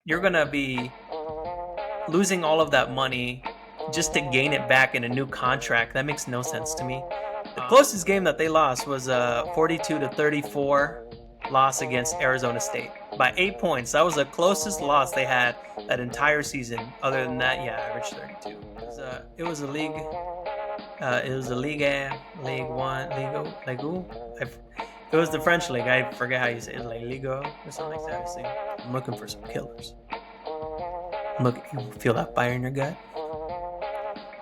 you're going to be losing all of that money just to gain it back in a new contract. That makes no sense to me. The closest game that they lost was a 42-34 loss against Arizona State by 8 points. That was the closest loss they had that entire season. Other than that, yeah, average 32. It was a league. It was a League One, Ligue. It was the French league. I forget how you say it, like Ligo or something like that. See, I'm looking for some killers. Look, you feel that fire in your gut?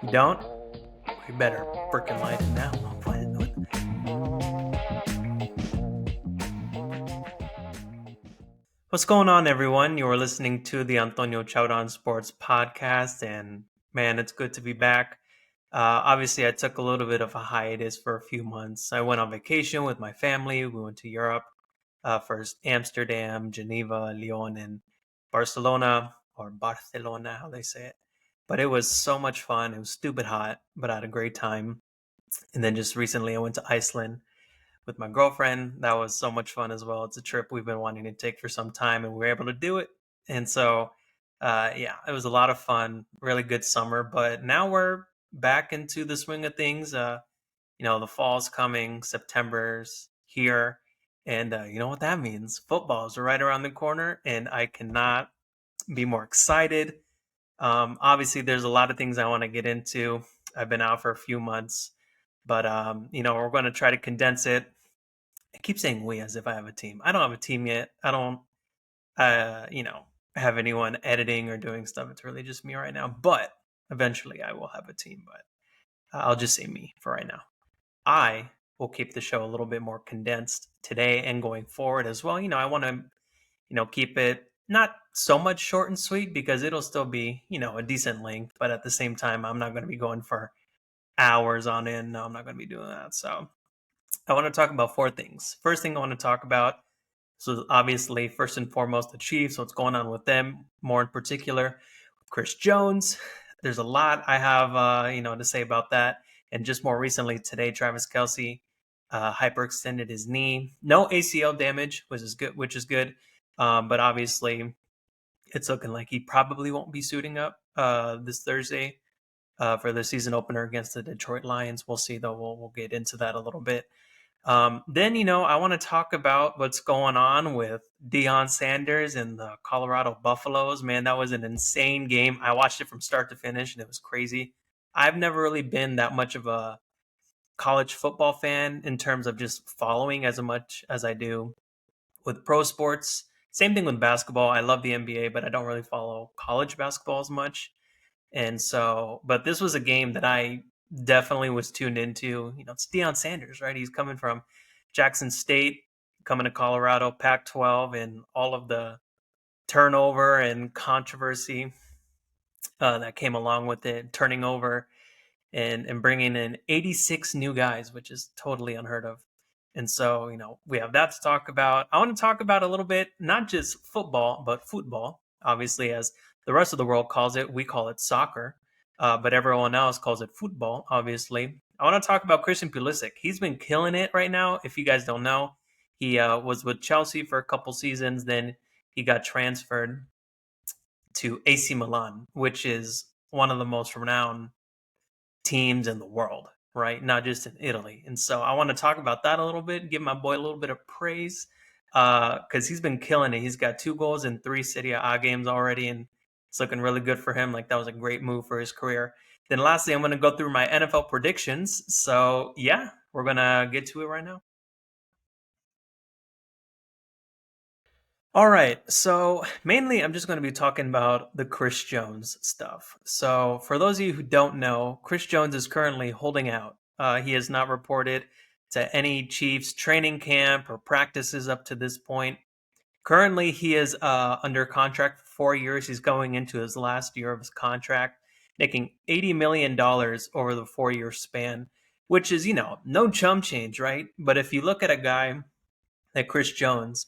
You don't? You better freaking light it now. What's going on, everyone? You are listening to the Antonio Chaudan Sports Podcast, and man, it's good to be back. Obviously, I took a little bit of a hiatus for a few months. I went on vacation with my family. We went to Europe, first Amsterdam, Geneva, Lyon, and Barcelona, or Barcelona, how they say it. But it was so much fun. It was stupid hot, but I had a great time. And then just recently, I went to Iceland with my girlfriend. That was so much fun as well. It's a trip we've been wanting to take for some time, and we were able to do it. And so, yeah, it was a lot of fun. Really good summer, but now we're back into the swing of things. The fall's coming, September's here, and you know what that means? Football's right around the corner, and I cannot be more excited. Obviously, there's a lot of things I want to get into. I've been out for a few months, but we're going to try to condense it. I keep saying we as if I have a team. I don't have a team yet. I don't, uh, you know, have anyone editing or doing stuff. It's really just me right now. But eventually, I will have a team. But I'll just say me for right now. I will keep the show a little bit more condensed today and going forward as well. I want to, keep it not so much short and sweet because it'll still be, a decent length. But at the same time, I'm not going to be going for hours on end. No, I'm not going to be doing that. So I want to talk about four things. First thing I want to talk about, so obviously, first and foremost, the Chiefs, what's going on with them, more in particular, Chris Jones. There's a lot I have, to say about that. And just more recently today, Travis Kelce hyperextended his knee. No ACL damage, which is good. But obviously, it's looking like he probably won't be suiting up this Thursday for the season opener against the Detroit Lions. We'll see, though. We'll get into that a little bit. Then, I want to talk about what's going on with Deion Sanders and the Colorado Buffaloes. Man, that was an insane game. I watched it from start to finish, and it was crazy. I've never really been that much of a college football fan in terms of just following as much as I do with pro sports. Same thing with basketball. I love the NBA, but I don't really follow college basketball as much. And so, but this was a game that I definitely was tuned into. It's Deion Sanders, right? He's coming from Jackson State, coming to Colorado, Pac-12, and all of the turnover and controversy that came along with it, turning over and bringing in 86 new guys, which is totally unheard of. And so, we have that to talk about. I want to talk about a little bit, not just football, but football. Obviously, as the rest of the world calls it, we call it soccer, but everyone else calls it football, obviously. I want to talk about Christian Pulisic. He's been killing it right now. If you guys don't know, he was with Chelsea for a couple seasons. Then he got transferred to AC Milan, which is one of the most renowned teams in the world, right? Not just in Italy. And so I want to talk about that a little bit, give my boy a little bit of praise because he's been killing it. He's got 2 goals in 3 Serie A games already, and it's looking really good for him. Like, that was a great move for his career. Then lastly, I'm going to go through my NFL predictions. So yeah, we're going to get to it right now. All right. So mainly, I'm just going to be talking about the Chris Jones stuff. So for those of you who don't know, Chris Jones is currently holding out. He has not reported to any Chiefs training camp or practices up to this point. Currently, he is under contract for 4 years. He's going into his last year of his contract, making $80 million over the 4 year span, which is, no chump change, right? But if you look at a guy like Chris Jones,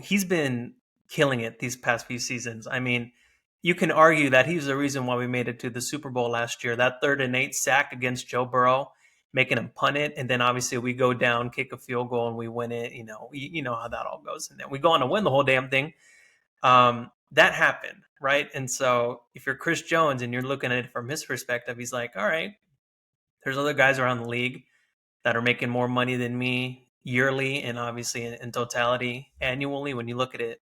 he's been killing it these past few seasons. I mean, you can argue that he's the reason why we made it to the Super Bowl last year. That 3rd and 8 sack against Joe Burrow, making him punt it, and then obviously we go down, kick a field goal, and we win it. You know how that all goes, and then we go on to win the whole damn thing. That happened, right? And so if you're Chris Jones and you're looking at it from his perspective, he's like, all right, there's other guys around the league that are making more money than me yearly and obviously in totality annually when you look at it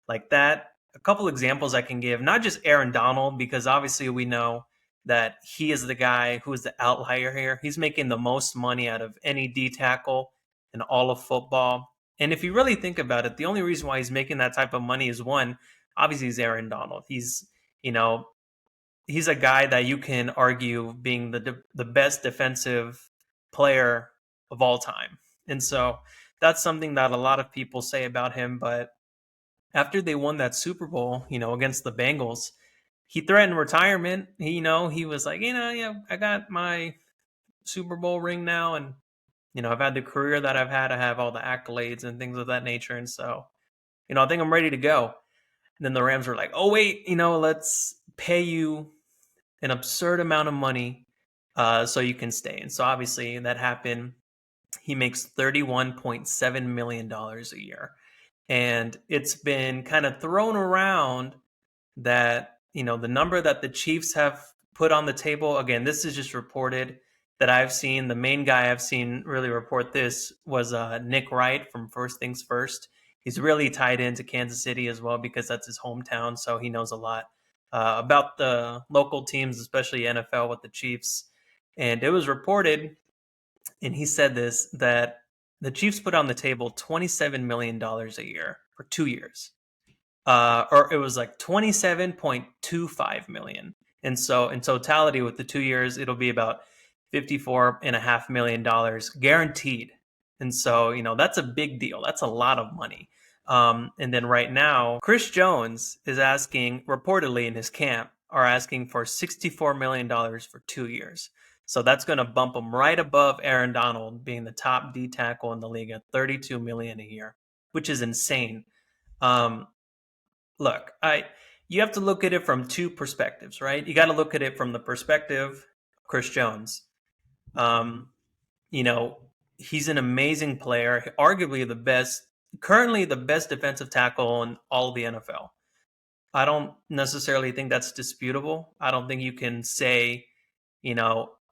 like that. A couple examples I can give, not just Aaron Donald, because obviously we know that he is the guy who is the outlier here. He's making the most money out of any D tackle in all of football. And if you really think about it, the only reason why he's making that type of money is one, obviously he's Aaron Donald. You know, he's a guy that you can argue being the best defensive player of all time. And so that's something that a lot of people say about him. But after they won that Super Bowl, against the Bengals, he threatened retirement. He was like, yeah, I got my Super Bowl ring now, and I've had the career that I've had. I have all the accolades and things of that nature, and so I think I'm ready to go. And then the Rams were like, oh wait, let's pay you an absurd amount of money so you can stay. And so obviously that happened. He makes $31.7 million a year. And it's been kind of thrown around that, the number that the Chiefs have put on the table. Again, this is just reported that I've seen. The main guy I've seen really report this was Nick Wright from First Things First. He's really tied into Kansas City as well because that's his hometown. So he knows a lot about the local teams, especially NFL with the Chiefs. And it was reported, and he said this, that the Chiefs put on the table $27 million a year for 2 years. Or it was like 27.25 million. And so in totality with the 2 years, it'll be about $54.5 million guaranteed. And so, that's a big deal. That's a lot of money. And then right now, Chris Jones is asking, reportedly in his camp, are asking for $64 million for 2 years. So that's going to bump him right above Aaron Donald being the top D tackle in the league at $32 million a year, which is insane. Um, Look, you have to look at it from two perspectives, right? You got to look at it from the perspective of Chris Jones. Um, you know, he's an amazing player, arguably currently the best defensive tackle in all of the NFL. I don't necessarily think that's disputable. I don't think you can say,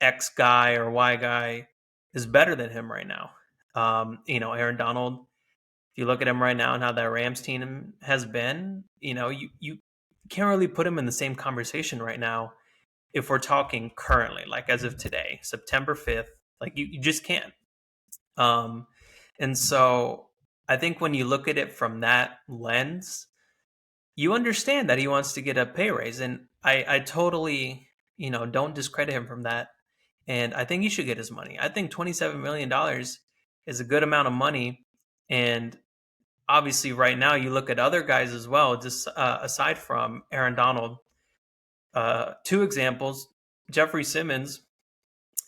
X guy or Y guy is better than him right now. Aaron Donald, if you look at him right now and how that Rams team has been, you can't really put him in the same conversation right now if we're talking currently, like as of today, September 5th. Like you just can't. Um, and so I think when you look at it from that lens, you understand that he wants to get a pay raise. And I totally, don't discredit him from that. And I think he should get his money. I think $27 million is a good amount of money. And obviously, right now, you look at other guys as well, just aside from Aaron Donald. Two examples: Jeffrey Simmons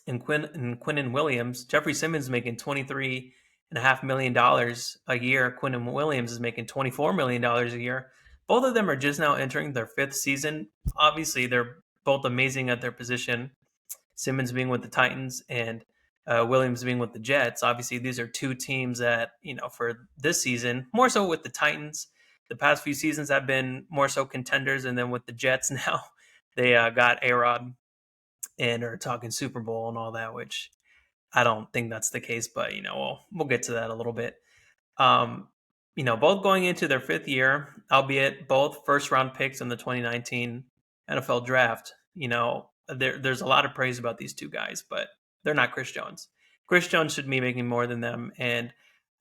and Quinnen Williams. Jeffrey Simmons making $23.5 million a year. Quinnen Williams is making $24 million a year. Both of them are just now entering their fifth season. Obviously, they're both amazing at their position. Simmons being with the Titans and Williams being with the Jets. Obviously, these are two teams that, for this season, more so with the Titans, the past few seasons have been more so contenders. And then with the Jets now, they got A-Rod and are talking Super Bowl and all that, which I don't think that's the case. But, we'll get to that a little bit. Um, both going into their fifth year, albeit both first-round picks in the 2019 NFL Draft. There's a lot of praise about these two guys, but they're not Chris Jones. Chris Jones should be making more than them, and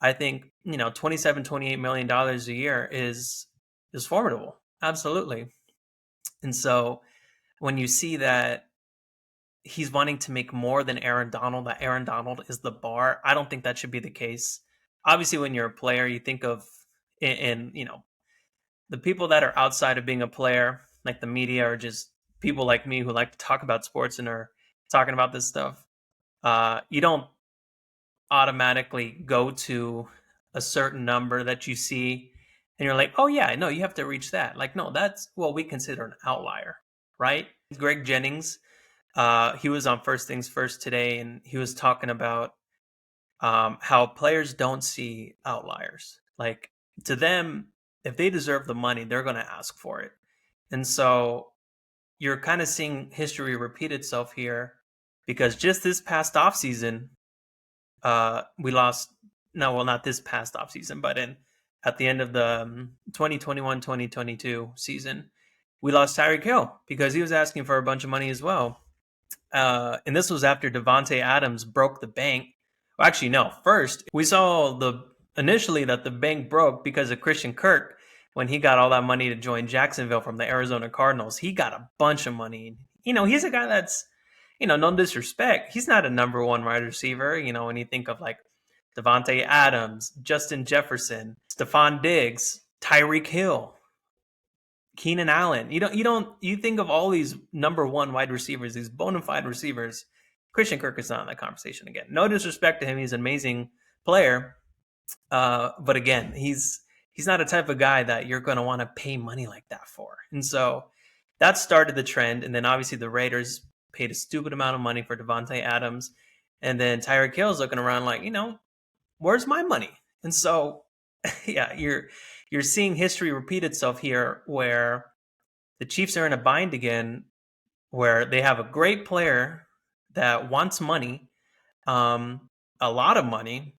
I think $27-28 million a year is formidable, absolutely. And so when you see that he's wanting to make more than Aaron Donald, that Aaron Donald is the bar, I don't think that should be the case. Obviously, when you're a player, you think of and the people that are outside of being a player, like the media, or just people like me who like to talk about sports and are talking about this stuff. You don't automatically go to a certain number that you see and you're like, oh yeah, no, you have to reach that. Like, no, that's what we consider an outlier, right? Greg Jennings, he was on First Things First today, and he was talking about how players don't see outliers. Like, to them, if they deserve the money, they're going to ask for it. And so you're kind of seeing history repeat itself here because just this past offseason, we lost. No, well, not this past offseason, but in at the end of the 2021-2022 season, we lost Tyreek Hill because he was asking for a bunch of money as well. And this was after Devonte Adams broke the bank. Well, actually, no. First, we saw the initially that the bank broke because of Christian Kirk when he got all that money to join Jacksonville from the Arizona Cardinals. He got a bunch of money. He's a guy that's, no disrespect. He's not a number one wide receiver. When you think of like Devonte Adams, Justin Jefferson, Stephon Diggs, Tyreek Hill, Keenan Allen. You think of all these number one wide receivers, these bona fide receivers. Christian Kirk is not in that conversation again. No disrespect to him, he's an amazing player, but again, he's not a type of guy that you're going to want to pay money like that for. And so that started the trend. And then obviously the Raiders paid a stupid amount of money for Devontae Adams, and then Tyreek Hill's looking around like, where's my money? And so, yeah, you're seeing history repeat itself here where the Chiefs are in a bind again, where they have a great player that wants money, a lot of money,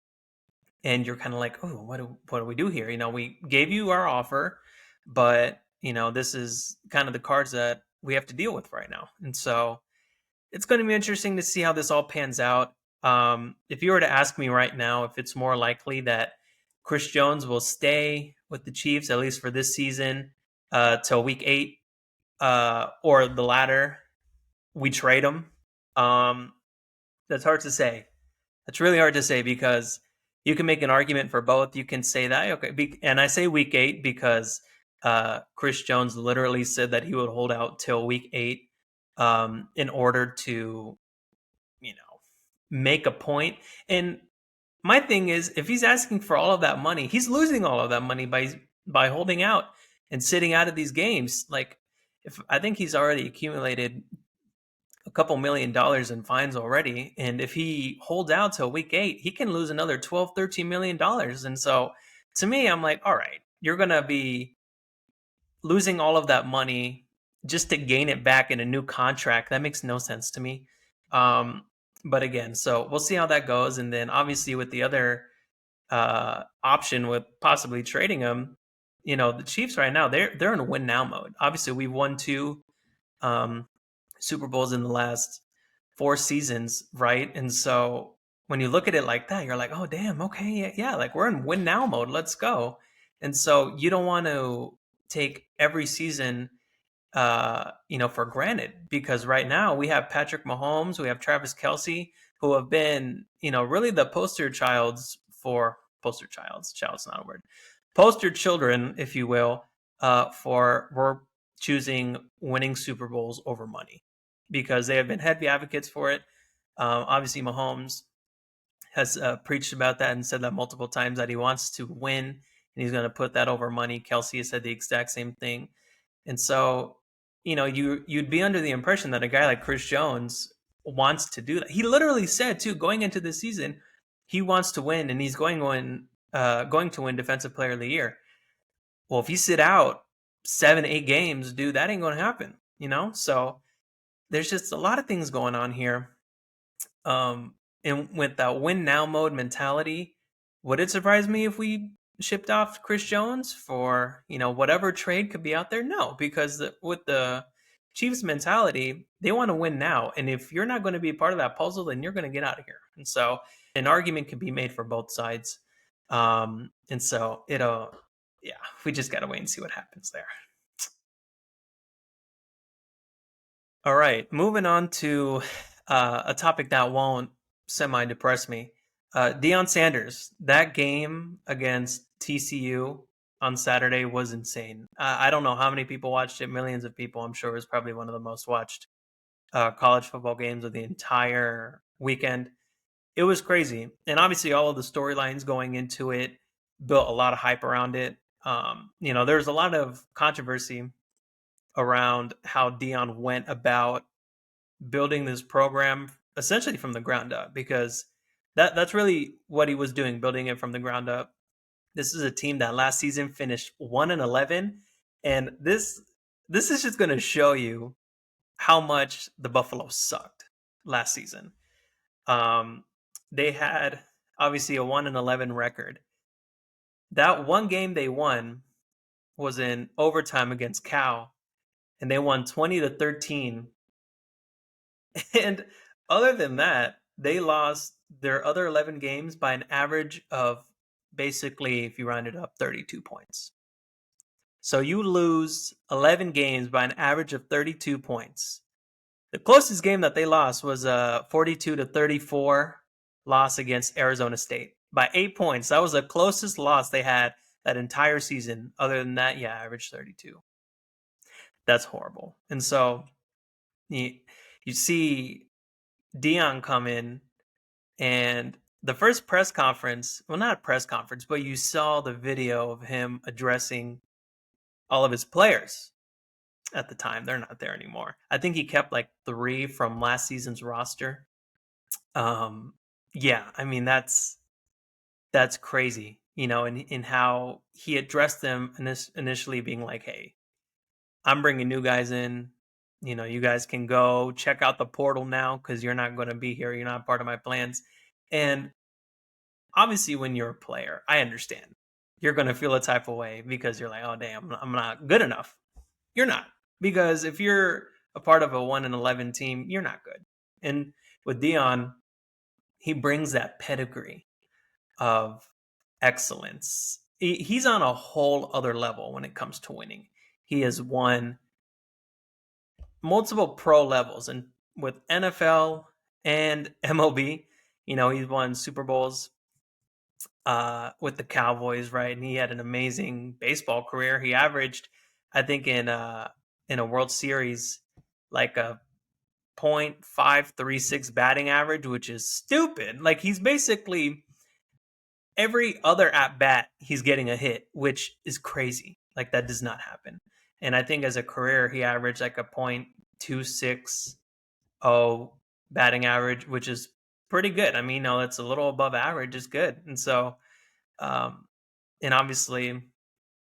and you're kind of like, oh, what do we do here? We gave you our offer, but this is kind of the cards that we have to deal with right now. And so it's going to be interesting to see how this all pans out. If you were to ask me right now if it's more likely that Chris Jones will stay with the Chiefs, at least for this season, till week 8, or the latter, we trade him. That's hard to say. That's really hard to say because you can make an argument for both. You can say that, okay, and I say week 8 because Chris Jones literally said that he would hold out till week 8 in order to, make a point. And my thing is, if he's asking for all of that money, he's losing all of that money by holding out and sitting out of these games. Like, if I think he's already accumulated a couple $1 million in fines already, and if he holds out till week 8, he can lose another 12-13 million dollars. And so, to me, I'm like, all right, you're gonna be losing all of that money just to gain it back in a new contract. That makes no sense to me. But again, so we'll see how that goes. And then obviously with the other option with possibly trading him, the Chiefs right now, they're in a win now mode. Obviously we've won 2 Super Bowls in the last 4 seasons, right? And so when you look at it like that, you're like, oh damn, okay, yeah, like we're in win now mode. Let's go. And so you don't want to take every season for granted, because right now we have Patrick Mahomes, we have Travis Kelce, who have been, really the child's not a word, poster children, if you will, for we're choosing winning Super Bowls over money, because they have been heavy advocates for it. Obviously, Mahomes has preached about that and said that multiple times that he wants to win and he's going to put that over money. Kelce has said the exact same thing. And so, you'd be under the impression that a guy like Chris Jones wants to do that. He literally said too, going into the season, he wants to win and he's going to win Defensive Player of the Year. Well, if you sit out 7-8 games, dude, that ain't going to happen. So there's just a lot of things going on here. And with that win now mode mentality, would it surprise me if we shipped off Chris Jones for, whatever trade could be out there? No, because with the Chiefs mentality, they want to win now. And if you're not going to be part of that puzzle, then you're going to get out of here. And so an argument can be made for both sides. And so we just got to wait and see what happens there. All right, moving on to a topic that won't semi-depress me. Deion Sanders, that game against TCU on Saturday was insane. I don't know how many people watched it, millions of people. I'm sure it was probably one of the most watched college football games of the entire weekend. It was crazy. And obviously all of the storylines going into it built a lot of hype around it. There's a lot of controversy around how Deion went about building this program essentially from the ground up, because that's really what he was doing, building it from the ground up. This is a team that last season finished 1-11, and this is just going to show you how much the Buffalo sucked last season. They had obviously a 1-11 record. That one game they won was in overtime against Cal, and they won 20-13. And other than that, they lost their other 11 games by an average of basically, if you round it up, 32 points. So you lose 11 games by an average of 32 points. The closest game that they lost was a 42-34 loss against Arizona State by 8 points. That was the closest loss they had that entire season. Other than that, yeah, average 32. That's horrible. And so you see Deion come in, and the first press conference, well, not a press conference, but you saw the video of him addressing all of his players at the time. They're not there anymore. I think he kept like 3 from last season's roster. Yeah, I mean, that's crazy, in how he addressed them initially being like, hey, I'm bringing new guys in. You guys can go check out the portal now because you're not going to be here. You're not part of my plans. And obviously, when you're a player, I understand. You're going to feel a type of way because you're like, oh, damn, I'm not good enough. You're not. Because if you're a part of a 1-11 team, you're not good. And with Deion, he brings that pedigree of excellence. He's on a whole other level when it comes to winning. He has won multiple pro levels, and with NFL and MLB, he's won Super Bowls with the Cowboys, right? And he had an amazing baseball career. He averaged, I think, in a World Series, like a .536 batting average, which is stupid. Like, he's basically every other at bat, he's getting a hit, which is crazy. Like, that does not happen. And I think as a career, he averaged like a .260 batting average, which is pretty good. I mean, it's a little above average is good. And so, and obviously,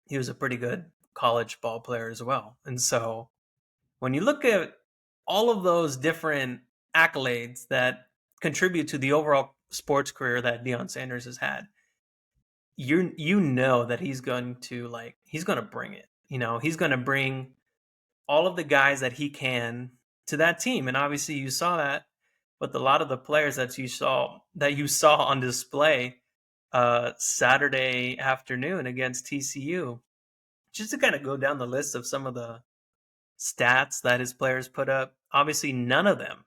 he was a pretty good college ball player as well. And so, when you look at all of those different accolades that contribute to the overall sports career that Deion Sanders has had, you know that he's going to bring it. He's going to bring all of the guys that he can to that team. And obviously you saw that with a lot of the players that you saw on display Saturday afternoon against TCU. Just to kind of go down the list of some of the stats that his players put up, obviously none of them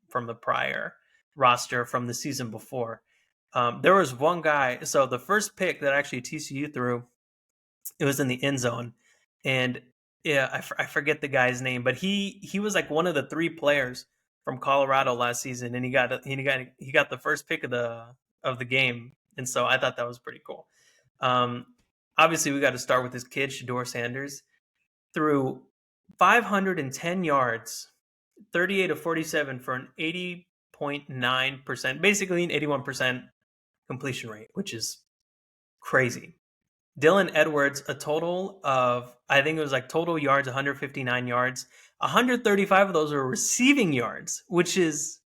from the prior roster from the season before. There was one guy, so the first pick that actually TCU threw, it was in the end zone, and yeah, I forget the guy's name, but he was like one of the 3 players from Colorado last season, and he got the first pick of the game, and so I thought that was pretty cool. Obviously, we got to start with this kid, Shedeur Sanders, threw 510 yards, 38 of 47 for an 80.9%, basically an 81% completion rate, which is crazy. Dylan Edwards, a total of, I think it was like total yards, 159 yards. 135 of those are receiving yards, which is,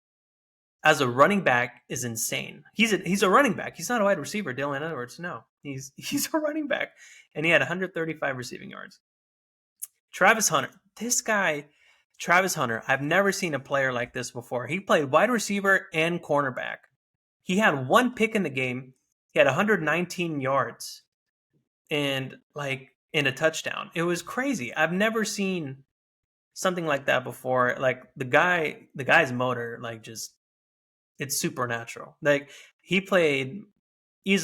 as a running back, is insane. He's a running back. He's not a wide receiver, Dylan Edwards. No, he's a running back. And he had 135 receiving yards. Travis Hunter. This guy, Travis Hunter, I've never seen a player like this before. He played wide receiver and cornerback. He had 1 pick in the game. He had 119 yards and in a touchdown. It was crazy. I've never seen something like that before. Like the guy's motor, it's supernatural. Like he played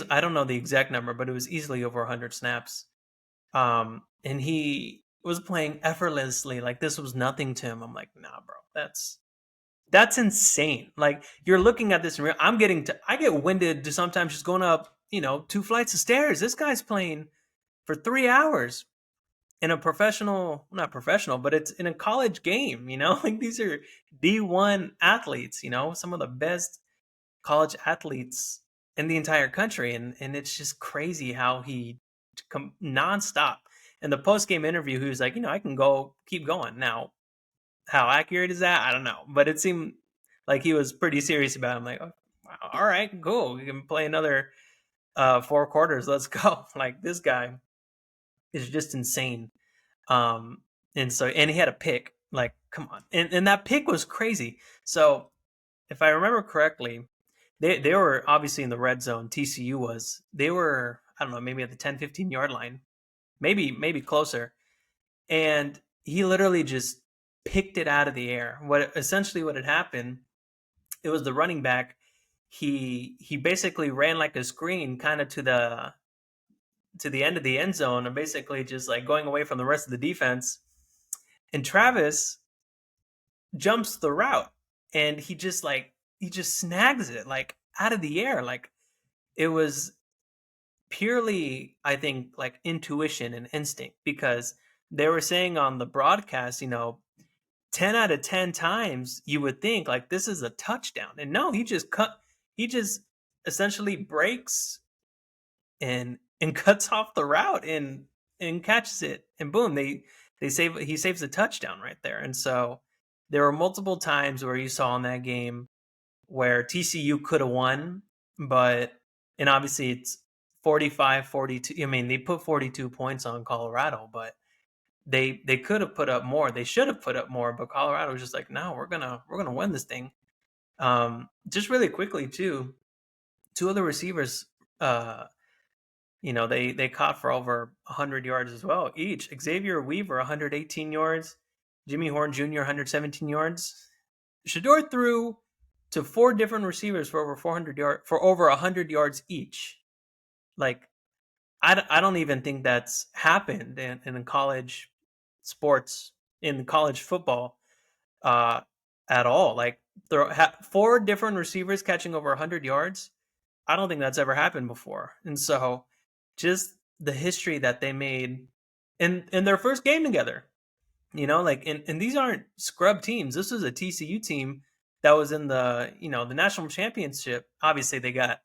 I don't know the exact number, but it was easily over 100 snaps. And he was playing effortlessly. Like this was nothing to him. I'm like, nah, bro, that's insane. Like you're looking at this, I get winded to sometimes just going up, 2 flights of stairs. This guy's playing for 3 hours in a not professional, but it's in a college game, like these are D1 athletes, some of the best college athletes in the entire country, and it's just crazy how he nonstop. In the post game interview, he was like, I can go keep going. Now, how accurate is that? I don't know, but it seemed like he was pretty serious about it. I'm like, oh, wow, all right, cool. We can play another 4 quarters. Let's go. Like this guy is just insane. Um, and he had a pick. Like, come on, and that pick was crazy. So if I remember correctly, they were obviously in the red zone. TCU was. They were, I don't know, maybe at the 10-15 yard line, maybe closer. And he literally just picked it out of the air. What had happened, it was the running back. He basically ran like a screen kind of to the end of the end zone and basically just like going away from the rest of the defense. And Travis jumps the route and he just snags it like out of the air. Like it was purely, I think, like intuition and instinct, because they were saying on the broadcast, 10 out of 10 times you would think like this is a touchdown. And no, he just essentially breaks and cuts off the route and catches it, and boom, he saves a touchdown right there. And so there were multiple times where you saw in that game where TCU could have won, but and obviously it's 45-42. I mean, they put 42 points on Colorado, but they could have put up more. They should have put up more, but Colorado was just like, no, we're gonna win this thing. Just really quickly too, two of the receivers, uh, they caught for over 100 yards as well each. Xavier Weaver 118 yards, Jimmy Horn Jr. 117 yards. Shador threw to four different receivers for over 100 yards each. Like I don't even think that's happened in college sports, in college football, uh, at all. Like four different receivers catching over 100 yards. I don't think that's ever happened before. And so, just the history that they made in their first game together. Like and these aren't scrub teams. This was a TCU team that was in the national championship. Obviously, they got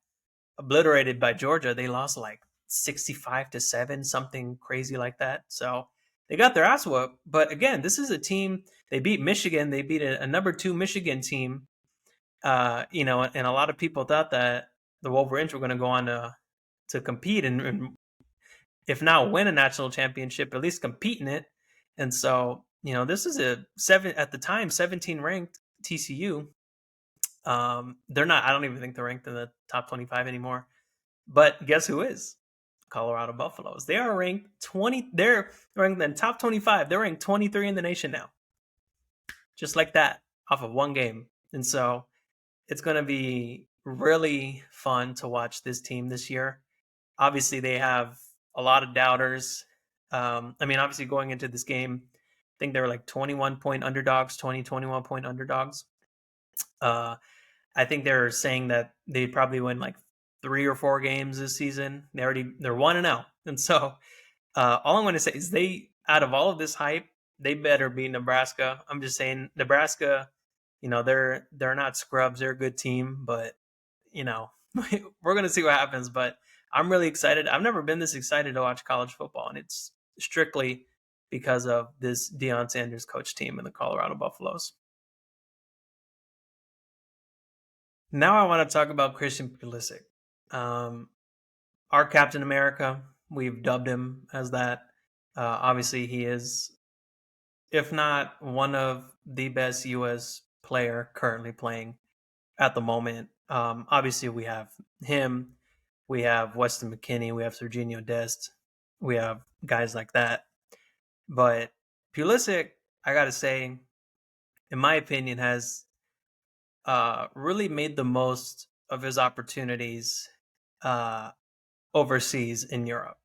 obliterated by Georgia. They lost like 65-7, something crazy like that. So they got their ass whooped. But again, this is a team. They beat Michigan. They beat a number 2 Michigan team. And a lot of people thought that the Wolverines were going to go on to compete and if not win a national championship, at least compete in it. And so, this is at the time 17 ranked TCU. They're not. I don't even think they're ranked in the top 25 anymore. But guess who is? Colorado Buffaloes. They are ranked 20. They're ranked in the top 25. They're ranked 23 in the nation now, just like that, off of one game. And so it's going to be really fun to watch this team this year. Obviously, they have a lot of doubters. Obviously, going into this game, I think they were like 21-point underdogs, 21-point underdogs. I think they're saying that they probably win like 3 or 4 games this season. They're 1-0, and so all I'm going to say is out of all of this hype, they better beat Nebraska. I'm just saying Nebraska. They're not scrubs. They're a good team, but we're going to see what happens. But I'm really excited. I've never been this excited to watch college football, and it's strictly because of this Deion Sanders coach team and the Colorado Buffaloes. Now I want to talk about Christian Pulisic. Um, our Captain America, we've dubbed him as that. Obviously, he is, if not one of the best U.S. player currently playing at the moment. Obviously, we have him, we have Weston McKinney, we have Serginho Dest, we have guys like that. But Pulisic, I got to say, in my opinion, has really made the most of his opportunities uh, overseas in Europe.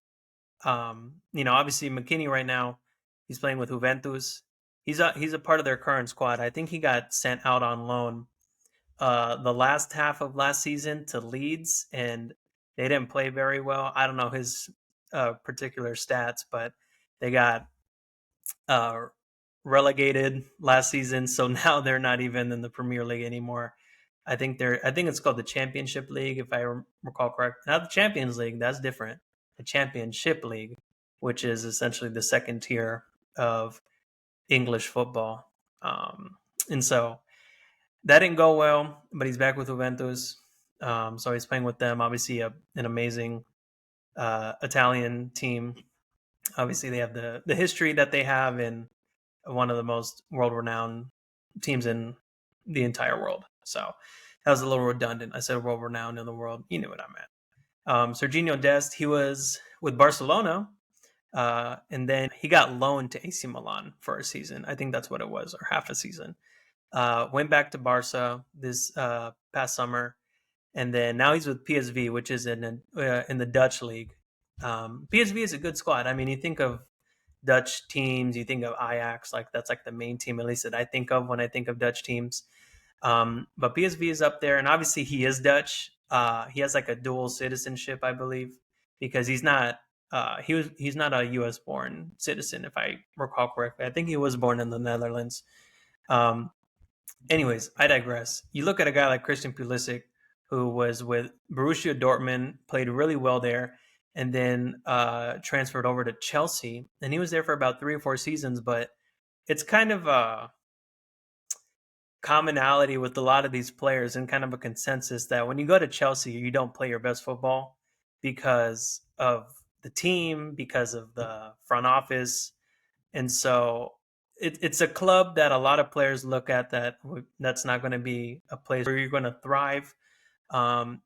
Obviously McKinney right now, he's playing with Juventus. He's a part of their current squad. I think he got sent out on loan the last half of last season to Leeds, and they didn't play very well. I don't know his particular stats, but they got uh, relegated last season, so now they're not even in the Premier League anymore. I think it's called the Championship League, if I recall correct. Not the Champions League, that's different. The Championship League, which is essentially the second tier of English football. And so that didn't go well, but he's back with Juventus. So he's playing with them. Obviously, an amazing Italian team. Obviously, they have the history that they have, and one of the most world renowned teams in the entire world. So that was a little redundant. I said world renowned in the world. You knew what I meant. Serginho Dest, he was with Barcelona, and then he got loaned to AC Milan for a season. I think that's what it was, or half a season. Went back to Barca this past summer, and then now he's with PSV, which is in the Dutch league. PSV is a good squad. I mean, you think of Dutch teams, you think of Ajax, like that's like the main team, at least that I think of when I think of Dutch teams. But PSV is up there, and obviously he is Dutch. He has like a dual citizenship, I believe, because he's not a U.S. born citizen, if I recall correctly. I think he was born in the Netherlands. Um, Anyways, I digress. You look at a guy like Christian Pulisic, who was with Borussia Dortmund, played really well there, and then transferred over to Chelsea, and he was there for about 3 or 4 seasons. But it's kind of a commonality with a lot of these players, and kind of a consensus that when you go to Chelsea, you don't play your best football because of the team, because of the front office, and so it's a club that a lot of players look at that's not going to be a place where you're going to thrive. Um,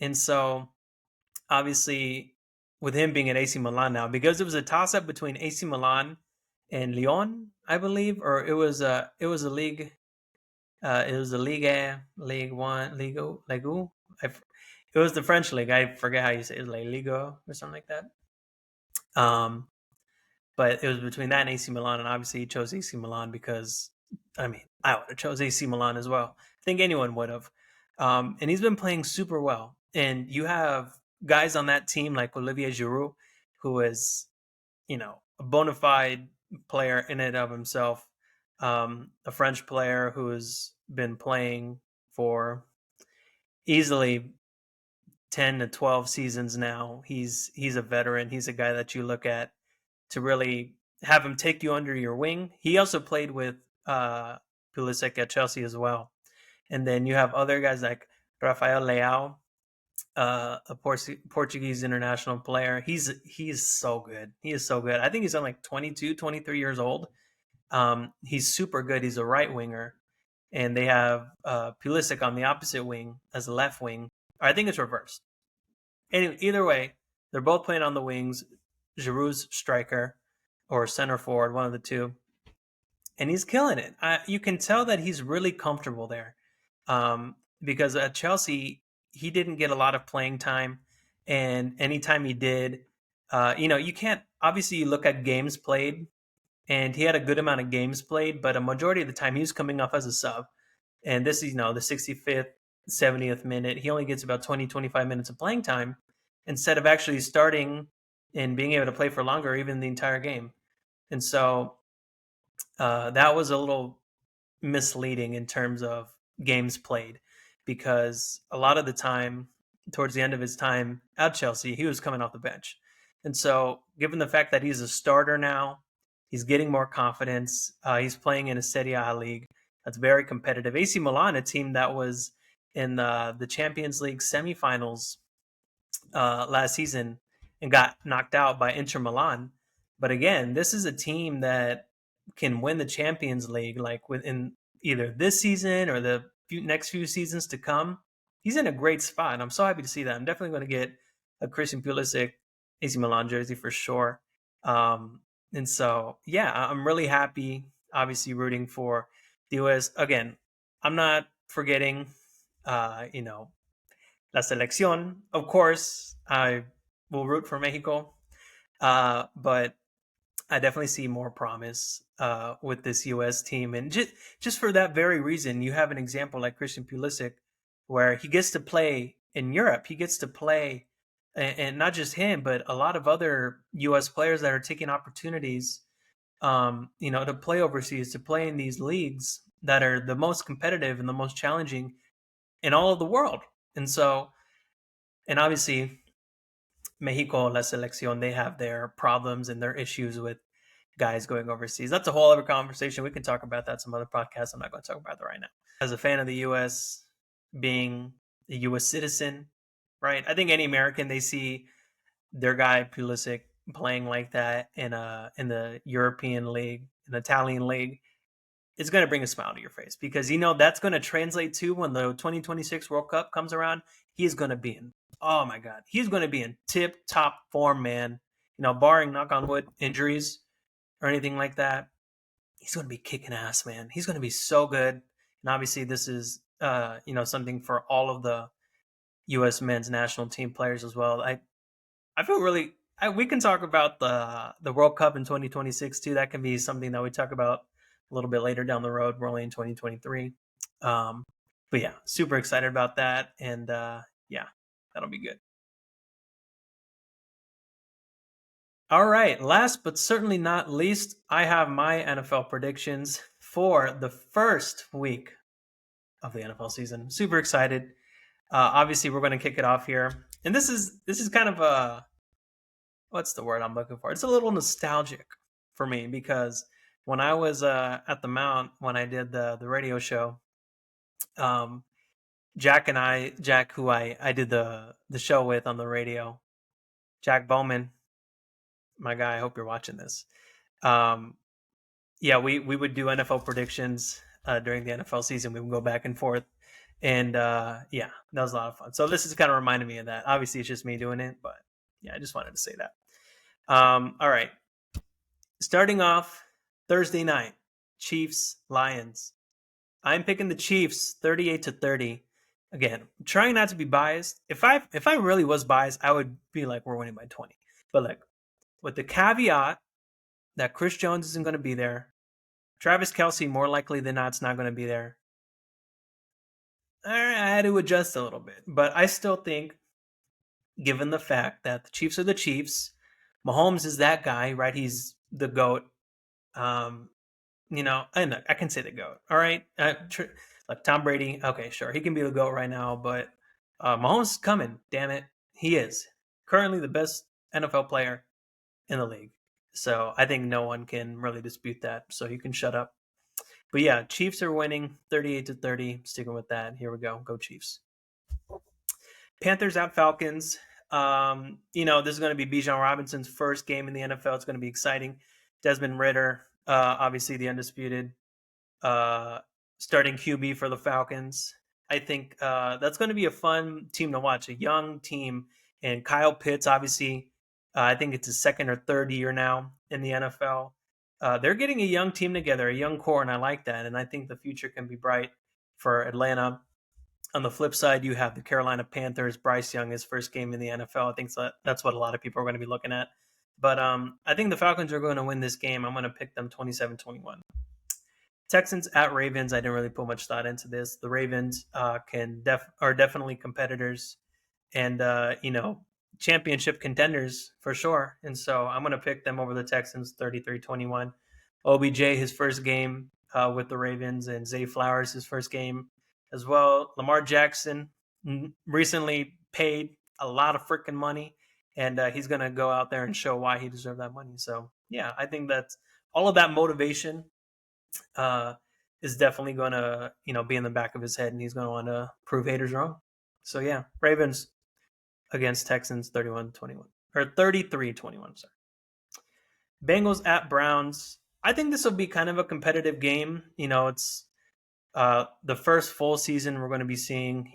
and so obviously with him being at AC Milan now, because it was a toss up between AC Milan and Lyon, I believe, or it was a league, it was the League One, Ligue. It was the French league. I forget how you say it, like Liga or something like that. Um, But it was between that and AC Milan, and obviously he chose AC Milan because, I mean, I would have chose AC Milan as well. I think anyone would have. And he's been playing super well. And you have guys on that team like Olivier Giroud, who is, a bona fide player in and of himself. A French player who has been playing for easily 10 to 12 seasons now. He's a veteran. He's a guy that you look at to really have him take you under your wing. He also played with Pulisic at Chelsea as well. And then you have other guys like Rafael Leao, a Portuguese international player. He's so good. He is so good. I think he's on like 22, 23 years old. He's super good. He's a right winger. And they have Pulisic on the opposite wing as a left wing. Or I think it's reversed. Anyway, either way, they're both playing on the wings. Giroud's striker or center forward, one of the two, and he's killing it. You can tell that he's really comfortable there, because at Chelsea he didn't get a lot of playing time, and anytime he did, you can't obviously you look at games played, and he had a good amount of games played, but a majority of the time he was coming off as a sub, and this is the 65th, 70th minute. He only gets about 20, 25 minutes of playing time instead of actually starting and being able to play for longer, even the entire game. And so that was a little misleading in terms of games played, because a lot of the time, towards the end of his time at Chelsea, he was coming off the bench. And so, given the fact that he's a starter now, he's getting more confidence. He's playing in a Serie A league that's very competitive. AC Milan, a team that was in the Champions League semifinals last season and got knocked out by Inter Milan. But again, this is a team that can win the Champions League like within either this season or the next few seasons to come. He's in a great spot. And I'm so happy to see that. I'm definitely going to get a Christian Pulisic AC Milan jersey for sure. And so, yeah, I'm really happy, obviously rooting for the US. Again, I'm not forgetting, La Selección. Of course, I will root for Mexico, but I definitely see more promise with this U.S. team, and just for that very reason, you have an example like Christian Pulisic, where he gets to play in Europe. He gets to play, and not just him, but a lot of other U.S. players that are taking opportunities, to play overseas, to play in these leagues that are the most competitive and the most challenging. in all of the world. And so, and obviously, Mexico, La Selección, they have their problems and their issues with guys going overseas. That's a whole other conversation. We can talk about that some other podcast. I'm not going to talk about that right now. As a fan of the U.S., being a U.S. citizen, right? I think any American, they see their guy Pulisic playing like that in the European league, in the Italian league, it's going to bring a smile to your face because that's going to translate to when the 2026 World Cup comes around. He's going to be in, oh my God, he's going to be in tip top form, man. Barring knock on wood injuries or anything like that, he's going to be kicking ass, man. He's going to be so good. And obviously, this is something for all of the U.S. men's national team players as well. I feel really. We can talk about the World Cup in 2026 too. That can be something that we talk about a little bit later down the road. We're only in 2023, but yeah, super excited about that, and yeah, that'll be good. All right, last but certainly not least, I have my NFL predictions for the first week of the NFL season. Super excited. Obviously, we're going to kick it off here, and this is kind of a what's the word I'm looking for? It's a little nostalgic for me because when I was at the Mount when I did the radio show, um, Jack, who I did the show with on the radio, Jack Bowman, my guy. I hope you're watching this. Um, yeah, we would do NFL predictions during the NFL season. We would go back and forth, and yeah, that was a lot of fun. So this is kind of reminding me of that. Obviously, it's just me doing it, but yeah, I just wanted to say that. All right. Starting off Thursday night, Chiefs Lions. I'm picking the Chiefs 38-30. Again, trying not to be biased. If I really was biased, I would be like we're winning by 20. But like with the caveat that Chris Jones isn't going to be there, Travis Kelce more likely than not is not going to be there. I had to adjust a little bit, but I still think, given the fact that the Chiefs are the Chiefs, Mahomes is that guy, right? He's the GOAT. Um, I can say the GOAT. All right. Like Tom Brady. Okay, sure. He can be the GOAT right now, but Mahomes is coming. Damn it. He is currently the best NFL player in the league. So I think no one can really dispute that. So you can shut up. But yeah, Chiefs are winning 38-30. Sticking with that. Here we go. Go Chiefs. Panthers at Falcons. This is going to be Bijan Robinson's first game in the NFL. It's going to be exciting. Desmond Ritter, obviously the undisputed starting QB for the Falcons. I think that's going to be a fun team to watch, a young team. And Kyle Pitts, obviously, I think it's his second or third year now in the NFL. They're getting a young team together, a young core, and I like that. And I think the future can be bright for Atlanta. On the flip side, you have the Carolina Panthers, Bryce Young, his first game in the NFL. I think that's what a lot of people are going to be looking at. But I think the Falcons are going to win this game. I'm going to pick them 27-21. Texans at Ravens. I didn't really put much thought into this. The Ravens are definitely competitors and, championship contenders for sure. And so I'm going to pick them over the Texans 33-21. OBJ, his first game with the Ravens, and Zay Flowers, his first game as well. Lamar Jackson recently paid a lot of freaking money, and he's going to go out there and show why he deserved that money. So, yeah, I think that's all of that motivation is definitely going to, be in the back of his head, and he's going to want to prove haters wrong. So, yeah, Ravens against Texans 31-21 or 33-21, sorry. Bengals at Browns. I think this will be kind of a competitive game. It's the first full season we're going to be seeing,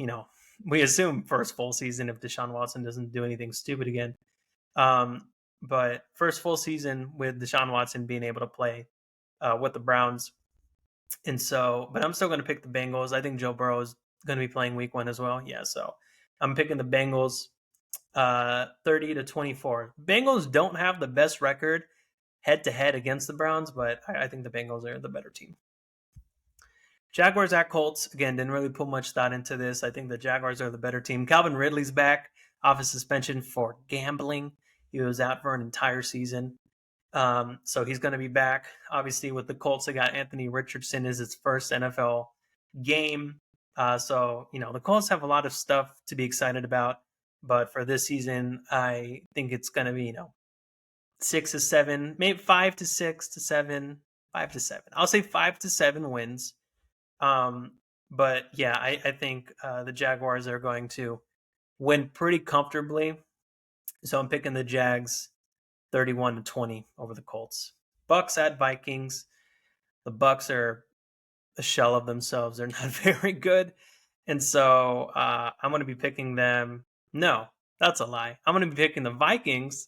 we assume first full season if Deshaun Watson doesn't do anything stupid again. But first full season with Deshaun Watson being able to play with the Browns. And so, but I'm still going to pick the Bengals. I think Joe Burrow is going to be playing week 1 as well. Yeah, so I'm picking the Bengals 30-24. Bengals don't have the best record head-to-head against the Browns, but I think the Bengals are the better team. Jaguars at Colts. Again, didn't really put much thought into this. I think the Jaguars are the better team. Calvin Ridley's back off his suspension for gambling. He was out for an entire season. So he's going to be back. Obviously, with the Colts, they got Anthony Richardson as its first NFL game. So, the Colts have a lot of stuff to be excited about. But for this season, I think it's going to be, 6 to 7, maybe 5 to 6 to 7, 5 to 7. I'll say 5 to 7 wins. Um, but yeah, I think the Jaguars are going to win pretty comfortably. So I'm picking the Jags 31-20 over the Colts. Bucks at Vikings. The Bucks are a shell of themselves. They're not very good. And so I'm going to be picking them. No, that's a lie. I'm going to be picking the Vikings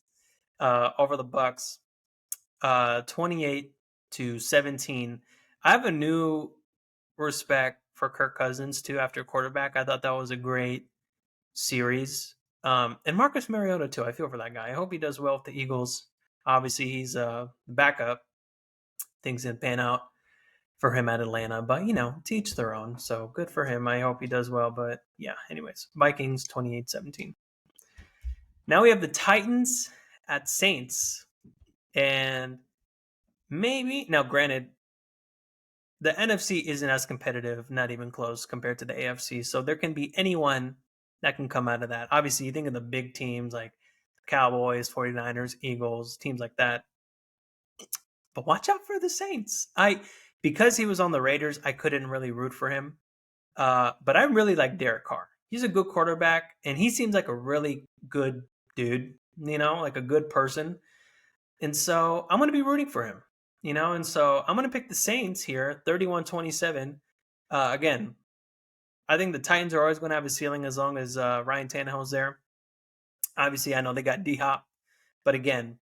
over the Bucks, 28-17. I have a new respect for Kirk Cousins too after quarterback. I thought that was a great series. And Marcus Mariota too. I feel for that guy. I hope he does well with the Eagles. Obviously, he's a backup. Things didn't pan out for him at Atlanta, but to each their own. So good for him. I hope he does well. But yeah, anyways, Vikings 28-17. Now we have the Titans at Saints. And maybe, now granted, the NFC isn't as competitive, not even close compared to the AFC. So there can be anyone that can come out of that. Obviously, you think of the big teams like Cowboys, 49ers, Eagles, teams like that. But watch out for the Saints. Because he was on the Raiders, I couldn't really root for him. But I really like Derek Carr. He's a good quarterback, and he seems like a really good dude, like a good person. And so I'm going to be rooting for him, and so I'm going to pick the Saints here, 31-27. Again, I think the Titans are always going to have a ceiling as long as Ryan Tannehill's there. Obviously, I know they got D-Hop, but again,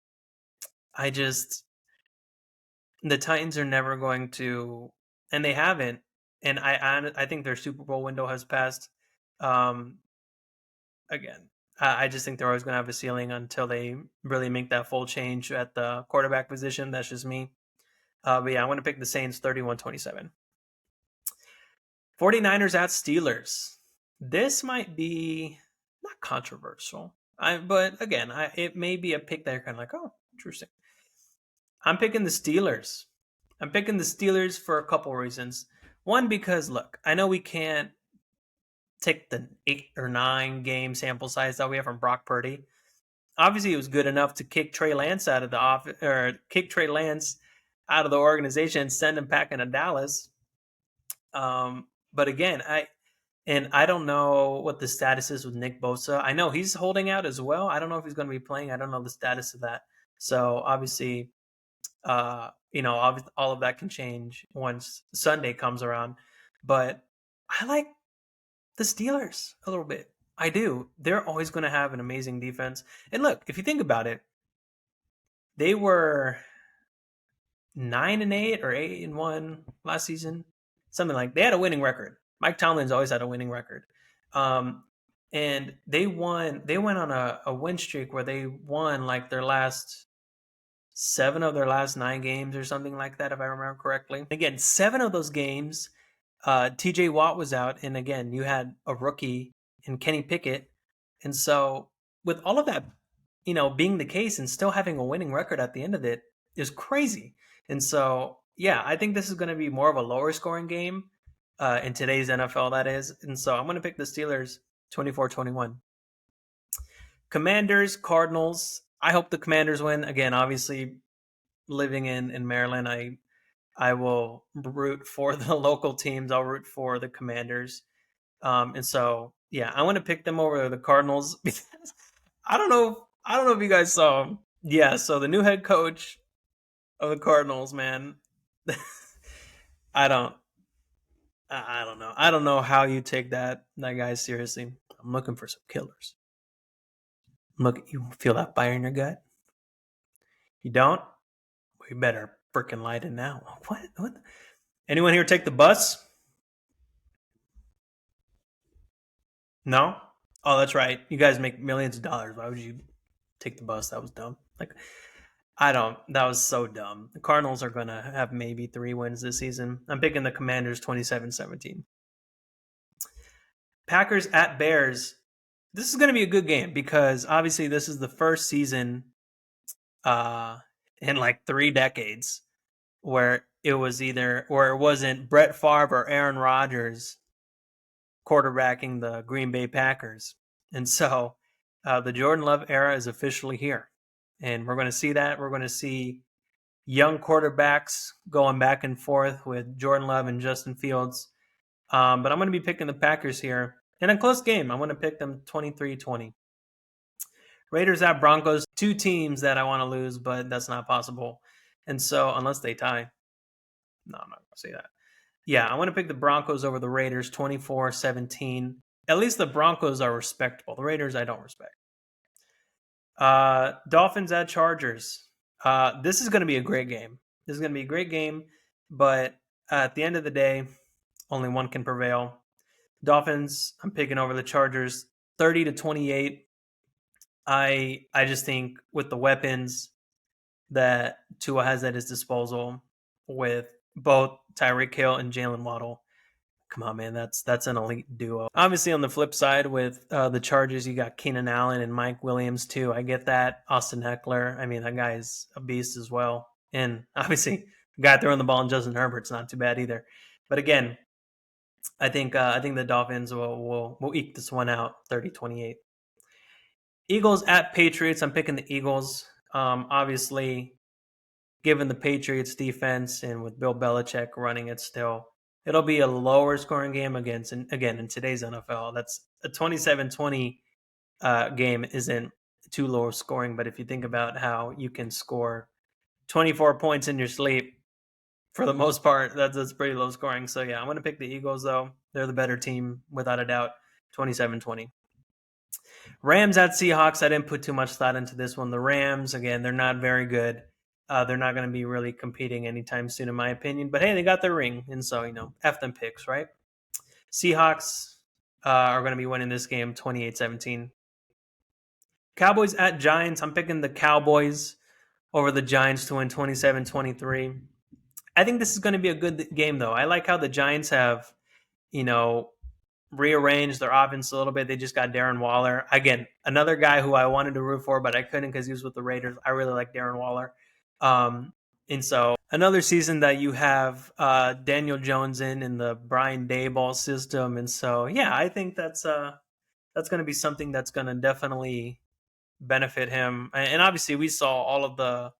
the Titans are never going to, and they haven't, and I think their Super Bowl window has passed. Um, Again, I just think they're always going to have a ceiling until they really make that full change at the quarterback position. That's just me. But yeah, I'm going to pick the Saints 31-27. 49ers at Steelers. This might be not controversial. But again, it may be a pick that you're kind of like, oh, interesting. I'm picking the Steelers. I'm picking the Steelers for a couple reasons. One, because look, I know we can't take the 8 or 9 game sample size that we have from Brock Purdy. Obviously, it was good enough to kick Trey Lance out of the office, or kick Trey Lance out of the organization and send him packing to Dallas. But again, I don't know what the status is with Nick Bosa. I know he's holding out as well. I don't know if he's going to be playing. I don't know the status of that. So obviously, all of that can change once Sunday comes around. But I like the Steelers a little bit. I do. They're always going to have an amazing defense. And look, if you think about it, they were 9-8 or 8-1 last season, something like. They had a winning record. Mike Tomlin's always had a winning record, and they won. They went on a win streak where they won like their last 7 of their last 9 games or something like that, if I remember correctly. Again, 7 of those games, T.J. Watt was out, and again, you had a rookie in Kenny Pickett, and so with all of that, being the case and still having a winning record at the end of it is crazy. And so, yeah, I think this is going to be more of a lower scoring game in today's NFL, that is. And so I'm going to pick the Steelers 24-21. Commanders, Cardinals. I hope the Commanders win. Again, obviously, living in Maryland, I will root for the local teams. I'll root for the Commanders. And so, yeah, I want to pick them over the Cardinals because I don't know if you guys saw. Yeah, so the new head coach of the Cardinals, man. I don't I don't know. I don't know how you take that guy seriously. I'm looking for some killers. You feel that fire in your gut? You don't? We better freaking light it now. What? Anyone here take the bus? No? Oh, that's right. You guys make millions of dollars. Why would you take the bus? That was dumb. Like, I don't. That was so dumb. The Cardinals are going to have maybe 3 wins this season. I'm picking the Commanders 27-17. Packers at Bears. This is going to be a good game because obviously this is the first season in like 3 decades where it wasn't Brett Favre or Aaron Rodgers quarterbacking the Green Bay Packers. And so the Jordan Love era is officially here. And we're going to see that. We're going to see young quarterbacks going back and forth with Jordan Love and Justin Fields. But I'm going to be picking the Packers here. In a close game, I'm going to pick them 23-20. Raiders at Broncos, two teams that I want to lose, but that's not possible. And so, unless they tie. No, I'm not going to say that. Yeah, I want to pick the Broncos over the Raiders 24-17. At least the Broncos are respectable. The Raiders, I don't respect. Dolphins at Chargers. This is going to be a great game. This is going to be a great game, but at the end of the day, only one can prevail. Dolphins, I'm picking over the Chargers 30-28. I just think with the weapons that Tua has at his disposal, with both Tyreek Hill and Jalen Waddle, come on, man, that's an elite duo. Obviously, on the flip side with the Chargers, you got Keenan Allen and Mike Williams too. I get that. Austin Eckler, I mean, that guy's a beast as well. And obviously, the guy throwing the ball in Justin Herbert's not too bad either. But again, I think the Dolphins will eke this one out 30-28. Eagles at Patriots. I'm picking the Eagles. Obviously, given the Patriots defense and with Bill Belichick running it still, it'll be a lower scoring game against, and again, in today's NFL, that's a 27-20 game isn't too low scoring. But if you think about how you can score 24 points in your sleep, for the most part, that's pretty low scoring. So yeah, I'm going to pick the Eagles though. They're the better team without a doubt. 27-20. Rams at Seahawks. I didn't put too much thought into this one. The Rams, again, they're not very good. They're not going to be really competing anytime soon, in my opinion. But hey, they got their ring, and so F them picks, right? Seahawks are going to be winning this game 28-17. Cowboys at Giants. I'm picking the Cowboys over the Giants to win 27-23. I think this is going to be a good game, though. I like how the Giants have, rearranged their offense a little bit. They just got Darren Waller. Again, another guy who I wanted to root for, but I couldn't because he was with the Raiders. I really like Darren Waller. And so another season that you have Daniel Jones in the Brian Daboll system. And so, yeah, I think that's going to be something that's going to definitely benefit him. And obviously we saw all of the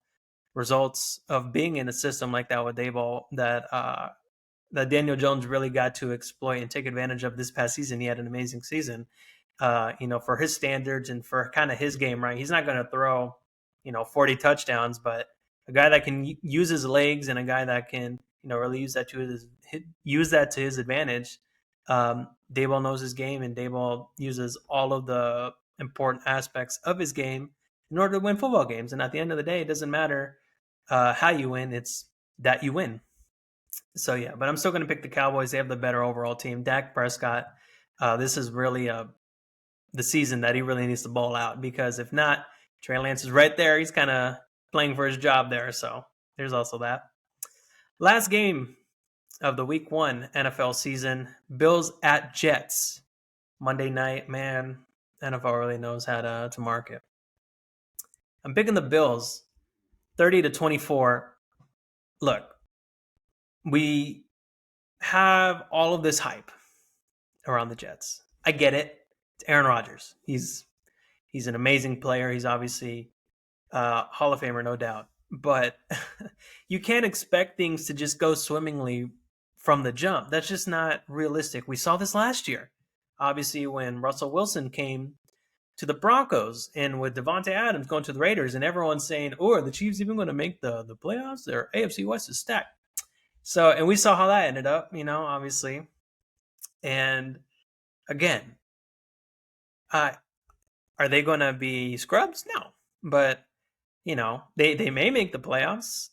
results of being in a system like that with Daboll that Daniel Jones really got to exploit and take advantage of this past season. He had an amazing season, for his standards and for kind of his game, right? He's not going to throw, 40 touchdowns, but a guy that can use his legs and a guy that can, really use that to his advantage. Daboll knows his game, and Daboll uses all of the important aspects of his game in order to win football games. And at the end of the day, it doesn't matter how you win; it's that you win. So yeah, but I'm still going to pick the Cowboys. They have the better overall team. Dak Prescott, this is really the season that he really needs to ball out, because if not, Trey Lance is right there. He's kind of playing for his job there. So there's also that. Last game of the Week 1 NFL season, Bills at Jets. Monday night, man, NFL really knows how to market. I'm picking the Bills 30-24. Look, we have all of this hype around the Jets. I get it. It's Aaron Rodgers. He's an amazing player. He's obviously Hall of Famer, no doubt. But you can't expect things to just go swimmingly from the jump. That's just not realistic. We saw this last year. Obviously, when Russell Wilson came to the Broncos and with Devontae Adams going to the Raiders, and everyone's saying, oh, are the Chiefs even going to make the playoffs? Their AFC West is stacked. So, and we saw how that ended up, obviously. And again, are they going to be scrubs? No. But, they may make the playoffs.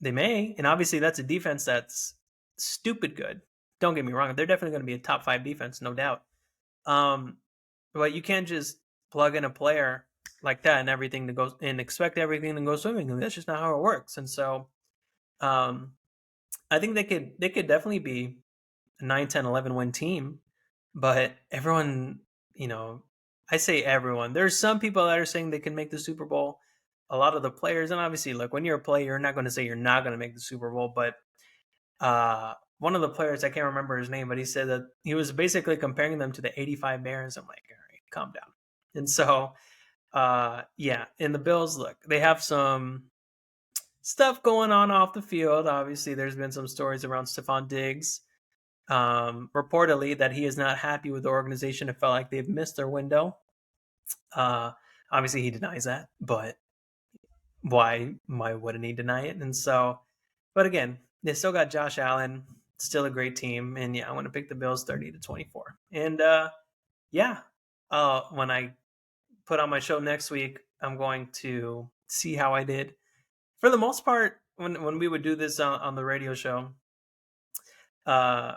They may. And obviously that's a defense that's stupid good. Don't get me wrong. They're definitely going to be a top 5 defense, no doubt. But you can't just plug in a player like that and everything to go and expect everything to go swimming. That's just not how it works. And so, I think they could definitely be a 9, 10, 11 win team, but everyone, I say everyone. There's some people that are saying they can make the Super Bowl. A lot of the players, and obviously, look, when you're a player, you're not going to say you're not going to make the Super Bowl, but one of the players, I can't remember his name, but he said that he was basically comparing them to the '85 Bears. I'm like, all right, calm down. And so, yeah, in the Bills, look, they have some stuff going on off the field. Obviously, there's been some stories around Stephon Diggs, reportedly that he is not happy with the organization. It felt like they've missed their window. Uh, Obviously, he denies that, but why wouldn't he deny it? And so, but again, they still got Josh Allen, still a great team, and yeah, I want to pick the Bills 30-24. And yeah, when I put on my show next week, I'm going to see how I did. For the most part, when we would do this on the radio show, uh,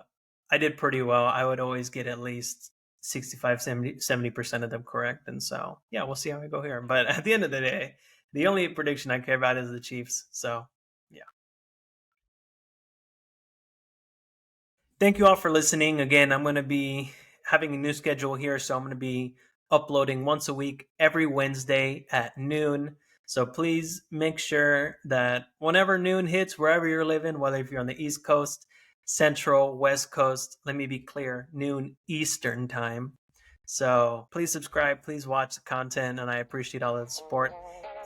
I did pretty well. I would always get at least 65, 70% of them correct. And so, yeah, we'll see how I go here. But at the end of the day, the only prediction I care about is the Chiefs. So, yeah. Thank you all for listening. Again, I'm going to be having a new schedule here. So, I'm going to be uploading once a week every Wednesday at noon. So, please make sure that whenever noon hits, wherever you're living, whether if you're on the East Coast, Central, West Coast, let me be clear, noon Eastern time. So, please subscribe, please watch the content, and I appreciate all the support.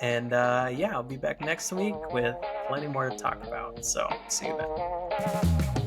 And yeah, I'll be back next week with plenty more to talk about. So, see you then.